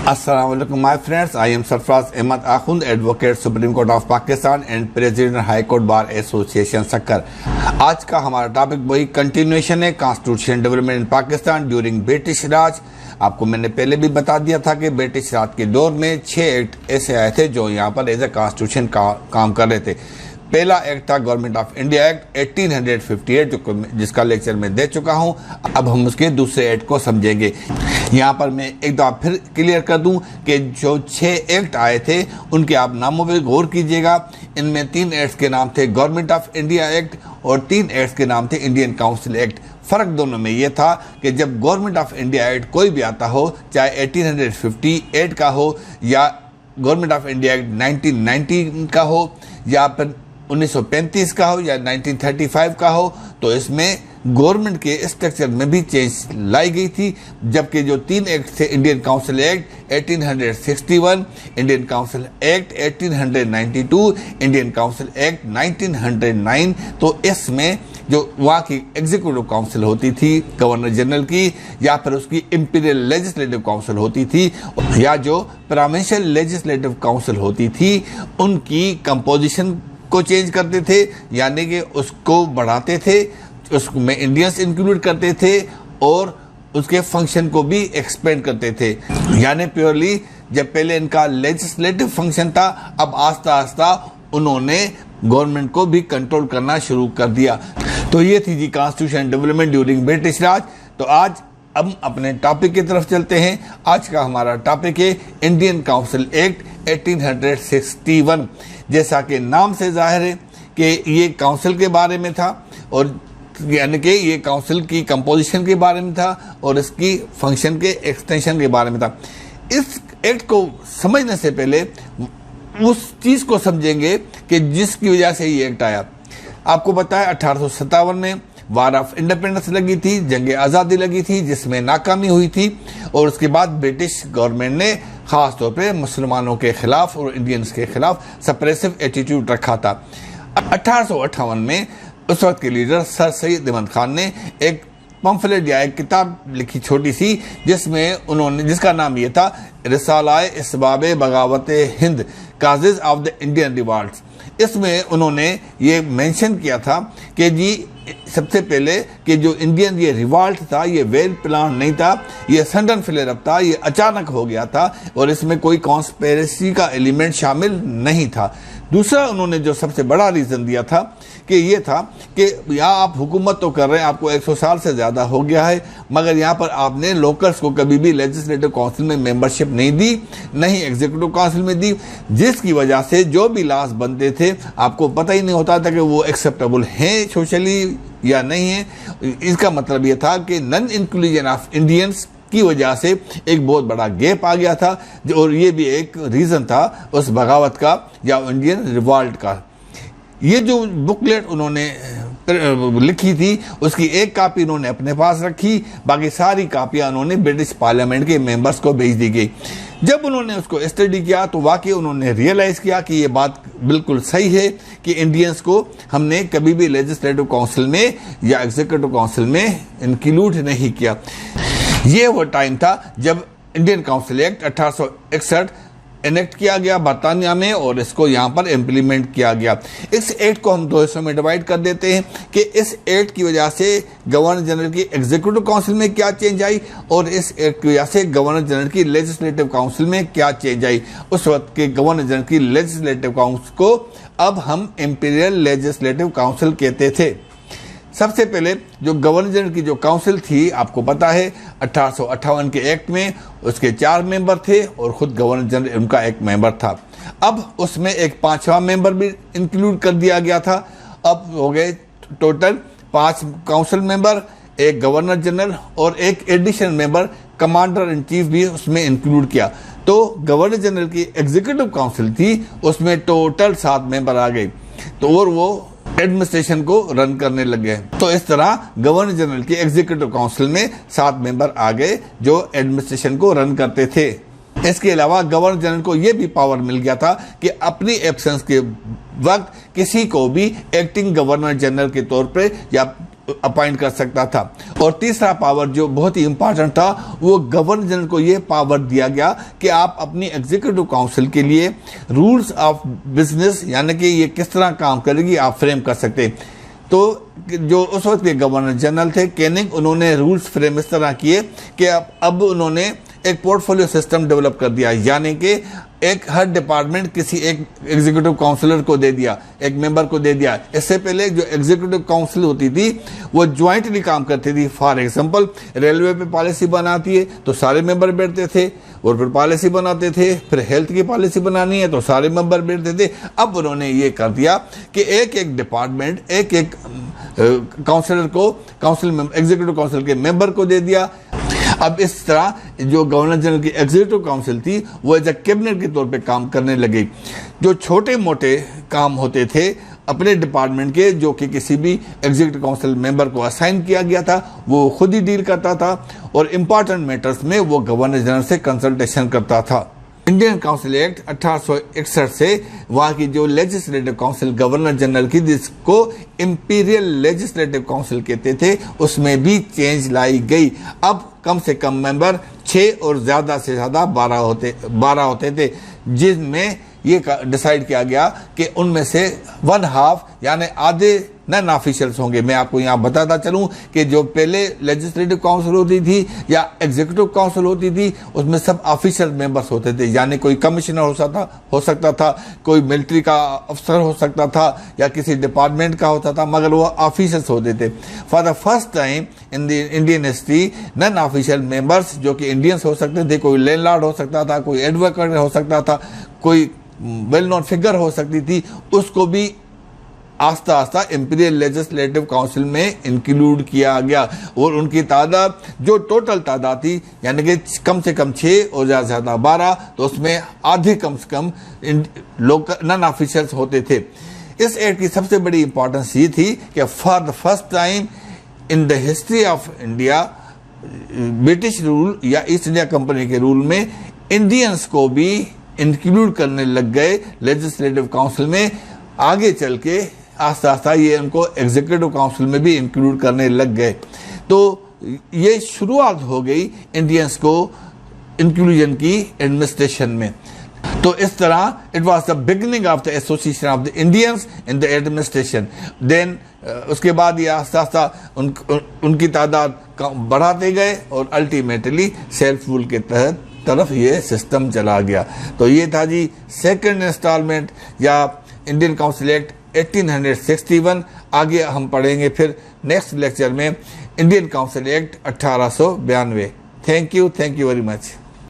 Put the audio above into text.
Assalamu alaikum my friends, I am Sarfraz Ahmad Akhund, Advocate Supreme Court of Pakistan and President High Court Bar Association सक्कर। आज का हमारा topic वही continuation है, constitution development in Pakistan during British Raj. आपको मैंने पहले भी बता दिया था कि ब्रिटिश राज के दौर में 6 एक्ट ऐसे आए थे जो यहाँ पर एज ए कॉन्स्टिट्यूशन काम कर रहे थे। पहला एक्ट था गवर्नमेंट ऑफ इंडिया एक्ट 1858 जिसका लेक्चर मैं दे चुका हूं। अब हम उसके दूसरे एक्ट को समझेंगे। यहाँ पर मैं एक दफा फिर क्लियर कर दूं कि जो 6 एक्ट आए थे उनके आप नामों पर गौर कीजिएगा। इनमें 3 एक्ट्स के नाम थे गवर्नमेंट ऑफ इंडिया एक्ट और 3 एक्ट्स के नाम थे इंडियन काउंसिल एक्ट। फ़र्क दोनों में ये था कि जब गवर्नमेंट ऑफ इंडिया एक्ट कोई भी आता हो, चाहे 1858 का हो या गवर्नमेंट ऑफ इंडिया एक्ट 1919 का हो या फिर 1935 का हो या 1935 का हो, तो इसमें गवर्नमेंट के स्ट्रक्चर में भी चेंज लाई गई थी। जबकि जो 3 एक्ट थे, Indian council act 1861, Indian council act 1892, Indian council act 1909, तो इसमें जो वहाँ की एग्जीक्यूटिव काउंसिल होती थी गवर्नर जनरल की, या फिर उसकी इंपीरियल लेजिस्लेटिव काउंसिल होती थी, या जो प्रोविंशियल लेजिस्लेटिव काउंसिल होती थी, उनकी कंपोजिशन को चेंज करते थे, यानी कि उसको बढ़ाते थे, उसमें इंडियंस इंक्लूड करते थे और उसके फंक्शन को भी एक्सपेंड करते थे। यानी प्योरली जब पहले इनका लेजिस्लेटिव फंक्शन था, अब आस्ता आस्ता उन्होंने गवर्नमेंट को भी कंट्रोल करना शुरू कर दिया। तो ये थी जी कॉन्स्टिट्यूशन डेवलपमेंट ड्यूरिंग ब्रिटिश राज। तो आज अब अपने टॉपिक की तरफ चलते हैं। आज का हमारा टॉपिक है इंडियन काउंसिल एक्ट 1861। जैसा कि नाम से जाहिर है कि ये काउंसिल के बारे में था, और यानी कि ये काउंसिल की कंपोजिशन के बारे में था और इसकी फंक्शन के एक्सटेंशन के बारे में था। इस एक्ट को समझने से पहले उस चीज़ को समझेंगे कि जिसकी वजह से ये एक्ट आया। आपको बताया 1857 में वार ऑफ इंडिपेंडेंस लगी थी, जंग आज़ादी लगी थी, जिसमें नाकामी हुई थी, और उसके बाद ब्रिटिश गवर्नमेंट ने ख़ास तौर पे मुसलमानों के खिलाफ और इंडियंस के खिलाफ सप्रेसिव एटीट्यूड रखा था। 1858 में उस वक्त के लीडर सर सैयद अहमद खान ने एक पम्फलेट या एक किताब लिखी छोटी सी, जिसका नाम ये था रिसालाए इसबाब बगावत Hind, causes of the Indian revolts. इसमें उन्होंने ये मेंशन किया था कि जी सबसे पहले कि जो इंडियन ये रिवॉल्ट था, ये वेल प्लान नहीं था, ये सडन फ्लेयर अप था, ये अचानक हो गया था और इसमें कोई कॉन्स्पिरेसी का एलिमेंट शामिल नहीं था। दूसरा उन्होंने जो सबसे बड़ा रीज़न दिया था कि ये था कि यहाँ आप हुकूमत तो कर रहे हैं, आपको 100 साल से ज़्यादा हो गया है, मगर यहाँ पर आपने लोकल्स को कभी भी लेजिस्लेटिव काउंसिल में मेंबरशिप नहीं दी, नहीं एग्जीक्यूटिव काउंसिल में दी, जिसकी वजह से जो भी लॉज बनते थे आपको पता ही नहीं होता था कि वो एक्सेप्टेबल हैं सोशली या नहीं है। इसका मतलब ये था कि नॉन इंक्लूजन ऑफ इंडियंस की वजह से एक बहुत बड़ा गैप आ गया था, और ये भी एक रीज़न था उस बगावत का या इंडियन रिवॉल्ट का। ये जो बुकलेट उन्होंने लिखी थी उसकी एक कापी उन्होंने अपने पास रखी, बाकी सारी कापियाँ उन्होंने ब्रिटिश पार्लियामेंट के मेंबर्स को भेज दी गई। जब उन्होंने उसको स्टडी किया तो वाकई उन्होंने रियलाइज़ किया कि ये बात बिल्कुल सही है कि इंडियंस को हमने कभी भी लेजिस्लेटिव काउंसिल में या एग्जीक्यूटिव काउंसिल में इंक्लूड नहीं किया। ये वो टाइम था जब इंडियन काउंसिल एक्ट 1861 इनेक्ट किया गया बरतानिया में, और इसको यहाँ पर इम्प्लीमेंट किया गया। इस एक्ट को हम 2 हिस्सों में डिवाइड कर देते हैं कि इस एक्ट की वजह से गवर्नर जनरल की एग्जीक्यूटिव काउंसिल में क्या चेंज आई और इस एक्ट की वजह से गवर्नर जनरल की लेजिस्लेटिव काउंसिल में क्या चेंज आई। उस वक्त के गवर्नर जनरल की लेजिस्लेटिव काउंसिल को अब हम इंपीरियल लेजिस्लेटिव काउंसिल कहते थे। सबसे पहले जो गवर्नर जनरल की जो काउंसिल थी, आपको पता है 1858 के एक्ट में उसके 4 मेंबर थे और खुद गवर्नर जनरल उनका एक मेंबर था। अब उसमें एक 5वां मेंबर भी इंक्लूड कर दिया गया था। अब हो गए टोटल 5 काउंसिल मेंबर, एक गवर्नर जनरल और एक additional member commander in chief भी उसमें इंक्लूड किया। तो गवर्नर जनरल की एग्जीक्यूटिव काउंसिल थी, उसमें टोटल 7 मेंबर आ गए, तो और वो एडमिनिस्ट्रेशन को रन करने लग गए। तो इस तरह गवर्नर जनरल की एग्जीक्यूटिव काउंसिल में 7 मेंबर आ गए जो एडमिनिस्ट्रेशन को रन करते थे। इसके अलावा गवर्नर जनरल को यह भी पावर मिल गया था कि अपनी एब्सेंस के वक्त किसी को भी एक्टिंग गवर्नर जनरल के तौर पे या अपॉइंट कर सकता था। और तीसरा पावर जो बहुत ही इंपॉर्टेंट था, वो गवर्नर जनरल को ये पावर दिया गया कि आप अपनी एग्जीक्यूटिव काउंसिल के लिए रूल्स ऑफ बिजनेस, यानी कि ये किस तरह काम करेगी, आप फ्रेम कर सकते। तो जो उस वक्त के गवर्नर जनरल थे केनिंग, उन्होंने रूल्स फ्रेम इस तरह किए कि अब उन्होंने एक पोर्टफोलियो सिस्टम डेवलप कर दिया, यानी कि एक हर डिपार्टमेंट किसी एक एग्जीक्यूटिव काउंसिलर को दे दिया, एक मेंबर को दे दिया। इससे पहले जो एग्जीक्यूटिव काउंसिल होती थी वो ज्वाइंटली काम करती थी। फॉर एग्जांपल, रेलवे पे पॉलिसी बनाती है तो सारे मेंबर बैठते थे और फिर पॉलिसी बनाते थे। फिर हेल्थ की पॉलिसी बनानी है तो सारे मेंबर बैठते थे। अब उन्होंने ये कर दिया कि एक एक डिपार्टमेंट एक एक काउंसिलर को एग्जीक्यूटिव काउंसिल के मेंबर को दे दिया। अब इस तरह जो गवर्नर जनरल की एग्जीक्यूटिव काउंसिल थी वो एज ए कैबिनेट के तौर पे काम करने लगी। जो छोटे मोटे काम होते थे अपने डिपार्टमेंट के, जो कि किसी भी एग्जीक्यूटिव काउंसिल मेंबर को असाइन किया गया था, वो खुद ही डील करता था और इम्पॉर्टेंट मैटर्स में वो गवर्नर जनरल से कंसल्टेशन करता था। इंडियन काउंसिल एक्ट 1861 से वहाँ की जो लेजिस्लेटिव काउंसिल गवर्नर जनरल की, जिसको इंपीरियल लेजिस्लेटिव काउंसिल कहते थे, उसमें भी चेंज लाई गई। अब कम से कम मेंबर 6 और ज़्यादा से ज़्यादा 12 होते थे, जिनमें ये डिसाइड किया गया कि उनमें से 1/2 यानी आधे नॉन ऑफिशियल्स होंगे। मैं आपको यहाँ बताता चलूँ कि जो पहले लेजिस्लेटिव काउंसिल होती थी या एग्जीक्यूटिव काउंसिल होती थी, उसमें सब ऑफिशियल मेंबर्स होते थे, यानी कोई कमिश्नर हो सकता था, कोई मिलिट्री का अफसर हो सकता था या किसी डिपार्टमेंट का होता था, मगर वो ऑफिशियल्स होते थे। For the first time in the Indian history non official members, जो कि इंडियंस हो सकते थे, कोई लैंडलॉर्ड हो सकता था, कोई एडवोकेट हो सकता था, कोई वेल नोन फिगर हो सकती थी, उसको भी आस्ता आस्ता इंपीरियल लेजिस्लेटिव काउंसिल में इंक्लूड किया गया। और उनकी तादाद जो टोटल तादाद थी, यानी कि कम से कम 6 और ज़्यादा से ज़्यादा 12, तो उसमें आधे कम से कम लोकल नॉन ऑफिशियल्स होते थे। इस एक्ट की सबसे बड़ी इंपॉर्टेंस ये थी कि for the first time in the history of India, British rule या ईस्ट इंडिया कंपनी के रूल में इंडियंस को भी इंक्लूड करने लग गए लेजिस्लेटिव काउंसिल में। आगे चल के आस्ता आस्ता ये उनको एग्जीक्यूटिव काउंसिल में भी इंक्लूड करने लग गए। तो ये शुरुआत हो गई इंडियंस को इंक्लूजन की एडमिनिस्ट्रेशन में। तो इस तरह it was the beginning of the association of the Indians in the administration. Then उसके बाद ये आस्ता आस्ता उनकी तादाद बढ़ाते गए और अल्टीमेटली सेल्फ रूल के तरफ ये सिस्टम चला गया। तो ये था जी सेकंड इंस्टॉलमेंट या इंडियन काउंसिल एक्ट 1861। आगे हम पढ़ेंगे फिर नेक्स्ट लेक्चर में Indian council act 1892। Thank you very much.